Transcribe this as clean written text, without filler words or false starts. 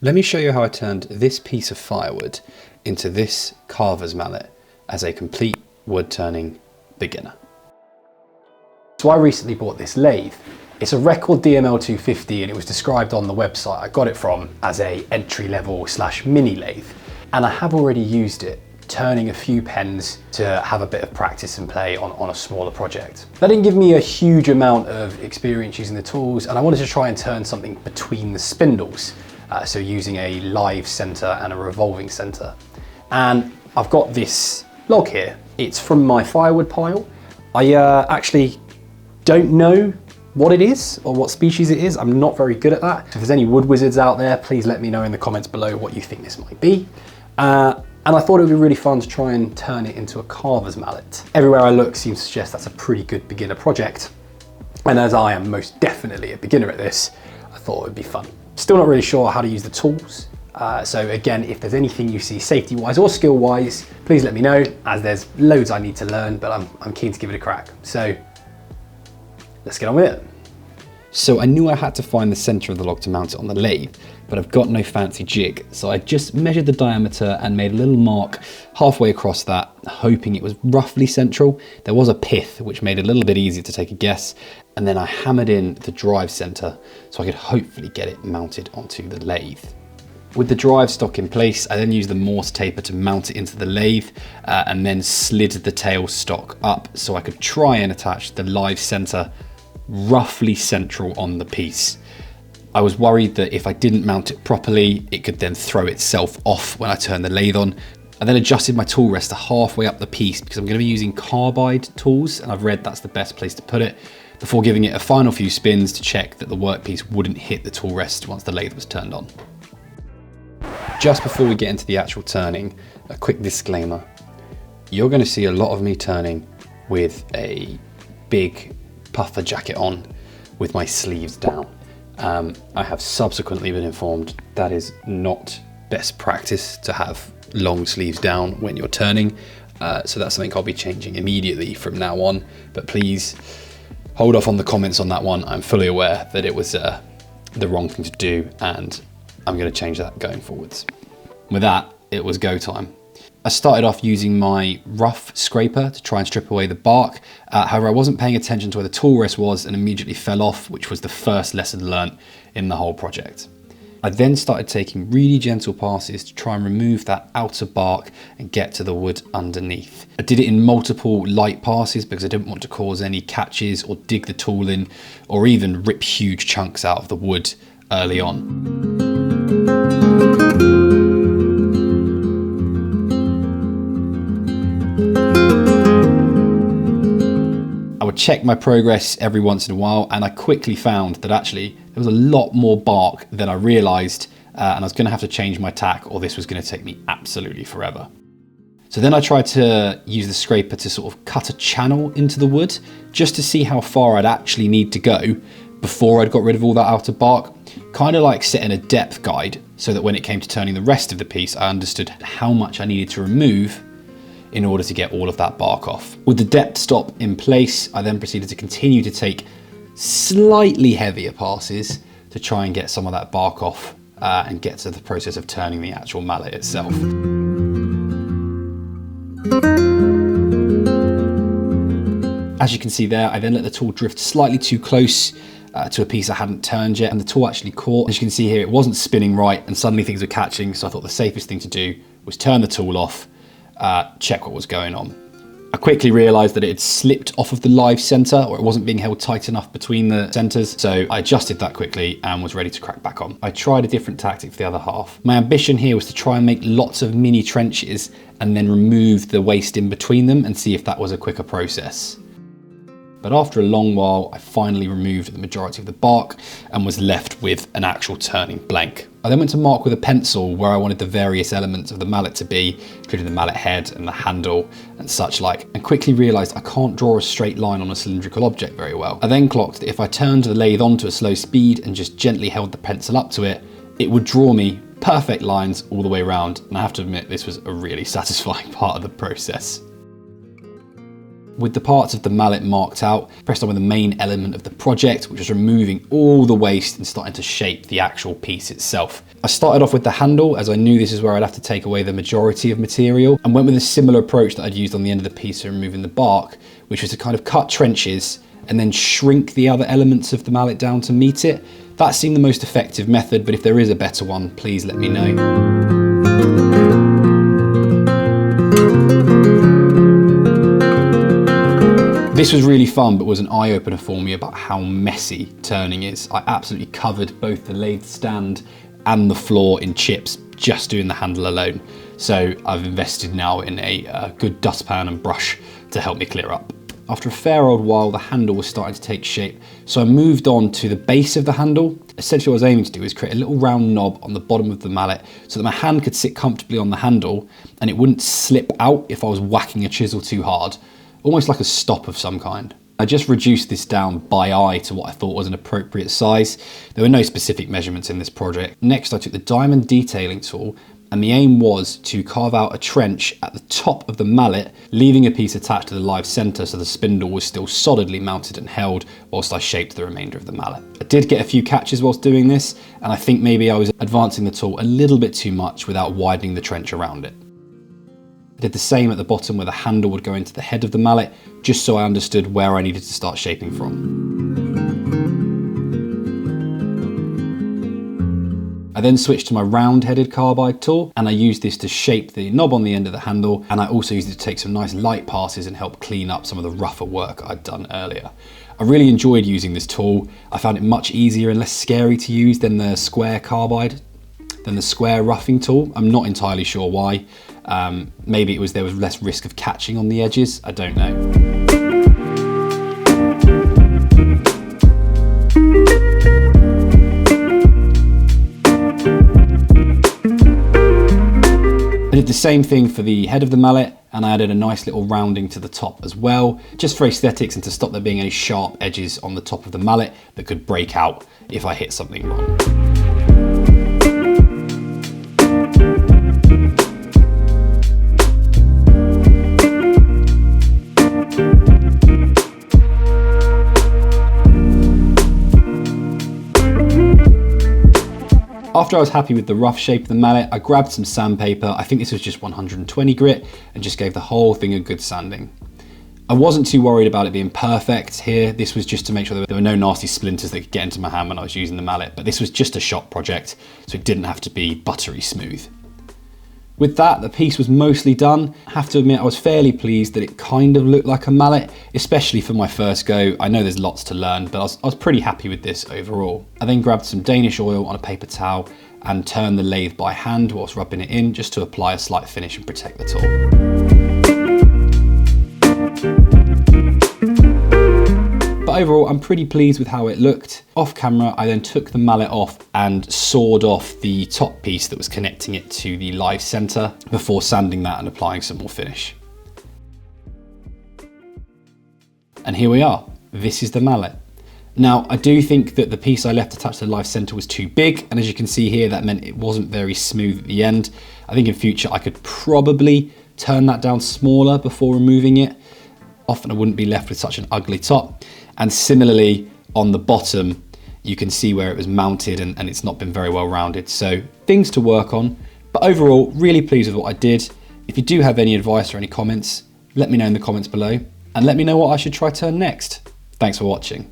Let me show you how I turned this piece of firewood into this carver's mallet as a complete wood turning beginner. So I recently bought this lathe. It's a Record DML250 and it was described on the website I got it from as a entry-level / mini lathe. And I have already used it, turning a few pens to have a bit of practice and play on a smaller project. That didn't give me a huge amount of experience using the tools, and I wanted to try and turn something between the spindles. So using a live center and a revolving center. And I've got this log here. It's from my firewood pile. I actually don't know what it is or what species it is. I'm not very good at that. If there's any wood wizards out there, please let me know in the comments below what you think this might be. And I thought it would be really fun to try and turn it into a carver's mallet. Everywhere I look seems to suggest that's a pretty good beginner project. And as I am most definitely a beginner at this, I thought it would be fun. Still not really sure how to use the tools. So again, if there's anything you see safety-wise or skill-wise, please let me know, as there's loads I need to learn, but I'm keen to give it a crack. So let's get on with it. So I knew I had to find the center of the log to mount it on the lathe, but I've got no fancy jig. So I just measured the diameter and made a little mark halfway across that, hoping it was roughly central. There was a pith, which made it a little bit easier to take a guess. And then I hammered in the drive center so I could hopefully get it mounted onto the lathe. With the drive stock in place, I then used the Morse taper to mount it into the lathe and then slid the tail stock up so I could try and attach the live center roughly central on the piece. I was worried that if I didn't mount it properly, it could then throw itself off when I turned the lathe on. I then adjusted my tool rest to halfway up the piece because I'm going to be using carbide tools, and I've read that's the best place to put it, before giving it a final few spins to check that the workpiece wouldn't hit the tool rest once the lathe was turned on. Just before we get into the actual turning, a quick disclaimer. You're going to see a lot of me turning with a big puffer jacket on with my sleeves down. I have subsequently been informed that is not best practice to have long sleeves down when you're turning. So that's something I'll be changing immediately from now on, but please hold off on the comments on that one. I'm fully aware that it was the wrong thing to do, and I'm going to change that going forwards. With that, it was go time. I started off using my rough scraper to try and strip away the bark. However, I wasn't paying attention to where the tool rest was and immediately fell off, which was the first lesson learnt in the whole project. I then started taking really gentle passes to try and remove that outer bark and get to the wood underneath. I did it in multiple light passes because I didn't want to cause any catches or dig the tool in or even rip huge chunks out of the wood early on. I would check my progress every once in a while, and I quickly found that actually there was a lot more bark than I realized, and I was going to have to change my tack or this was going to take me absolutely forever. So then I tried to use the scraper to sort of cut a channel into the wood just to see how far I'd actually need to go before I'd got rid of all that outer bark, kind of like setting a depth guide so that when it came to turning the rest of the piece, I understood how much I needed to remove in order to get all of that bark off. With the depth stop in place, I then proceeded to continue to take slightly heavier passes to try and get some of that bark off and get to the process of turning the actual mallet itself. As you can see there, I then let the tool drift slightly too close to a piece I hadn't turned yet, and the tool actually caught. As you can see here, it wasn't spinning right and suddenly things were catching, so I thought the safest thing to do was turn the tool off, check what was going on. I quickly realized that it had slipped off of the live center, or it wasn't being held tight enough between the centers. So I adjusted that quickly and was ready to crack back on. I tried a different tactic for the other half. My ambition here was to try and make lots of mini trenches and then remove the waste in between them and see if that was a quicker process. But after a long while, I finally removed the majority of the bark and was left with an actual turning blank. I then went to mark with a pencil where I wanted the various elements of the mallet to be, including the mallet head and the handle and such like, and quickly realized I can't draw a straight line on a cylindrical object very well. I then clocked that if I turned the lathe onto a slow speed and just gently held the pencil up to it, it would draw me perfect lines all the way around. And I have to admit, this was a really satisfying part of the process. With the parts of the mallet marked out, pressed on with the main element of the project, which was removing all the waste and starting to shape the actual piece itself. I started off with the handle, as I knew this is where I'd have to take away the majority of material, and went with a similar approach that I'd used on the end of the piece for removing the bark, which was to kind of cut trenches and then shrink the other elements of the mallet down to meet it. That seemed the most effective method, but if there is a better one, please let me know. This was really fun, but was an eye-opener for me about how messy turning is. I absolutely covered both the lathe stand and the floor in chips just doing the handle alone. So I've invested now in a good dustpan and brush to help me clear up. After a fair old while, the handle was starting to take shape, so I moved on to the base of the handle. Essentially what I was aiming to do is create a little round knob on the bottom of the mallet so that my hand could sit comfortably on the handle and it wouldn't slip out if I was whacking a chisel too hard. Almost like a stop of some kind. I just reduced this down by eye to what I thought was an appropriate size. There were no specific measurements in this project. Next, I took the diamond detailing tool, and the aim was to carve out a trench at the top of the mallet, leaving a piece attached to the live center so the spindle was still solidly mounted and held whilst I shaped the remainder of the mallet. I did get a few catches whilst doing this, and I think maybe I was advancing the tool a little bit too much without widening the trench around it. I did the same at the bottom where the handle would go into the head of the mallet, just so I understood where I needed to start shaping from. I then switched to my round-headed carbide tool, and I used this to shape the knob on the end of the handle, and I also used it to take some nice light passes and help clean up some of the rougher work I'd done earlier. I really enjoyed using this tool. I found it much easier and less scary to use than the square roughing tool. I'm not entirely sure why. Maybe there was less risk of catching on the edges, I don't know. I did the same thing for the head of the mallet, and I added a nice little rounding to the top as well, just for aesthetics and to stop there being any sharp edges on the top of the mallet that could break out if I hit something wrong. After I was happy with the rough shape of the mallet, I grabbed some sandpaper. I think this was just 120 grit, and just gave the whole thing a good sanding. I wasn't too worried about it being perfect here. This was just to make sure there were no nasty splinters that could get into my hand when I was using the mallet, but this was just a shop project, so it didn't have to be buttery smooth. With that, the piece was mostly done. I have to admit, I was fairly pleased that it kind of looked like a mallet, especially for my first go. I know there's lots to learn, but I was pretty happy with this overall. I then grabbed some Danish oil on a paper towel and turned the lathe by hand whilst rubbing it in, just to apply a slight finish and protect the tool. But overall, I'm pretty pleased with how it looked. Off camera, I then took the mallet off and sawed off the top piece that was connecting it to the live center before sanding that and applying some more finish. And here we are. This is the mallet. Now, I do think that the piece I left attached to the live center was too big, and as you can see here, that meant it wasn't very smooth at the end. I think in future I could probably turn that down smaller before removing it. Often I wouldn't be left with such an ugly top. And similarly, on the bottom, you can see where it was mounted and it's not been very well rounded. So things to work on, but overall, really pleased with what I did. If you do have any advice or any comments, let me know in the comments below, and let me know what I should try turn next. Thanks for watching.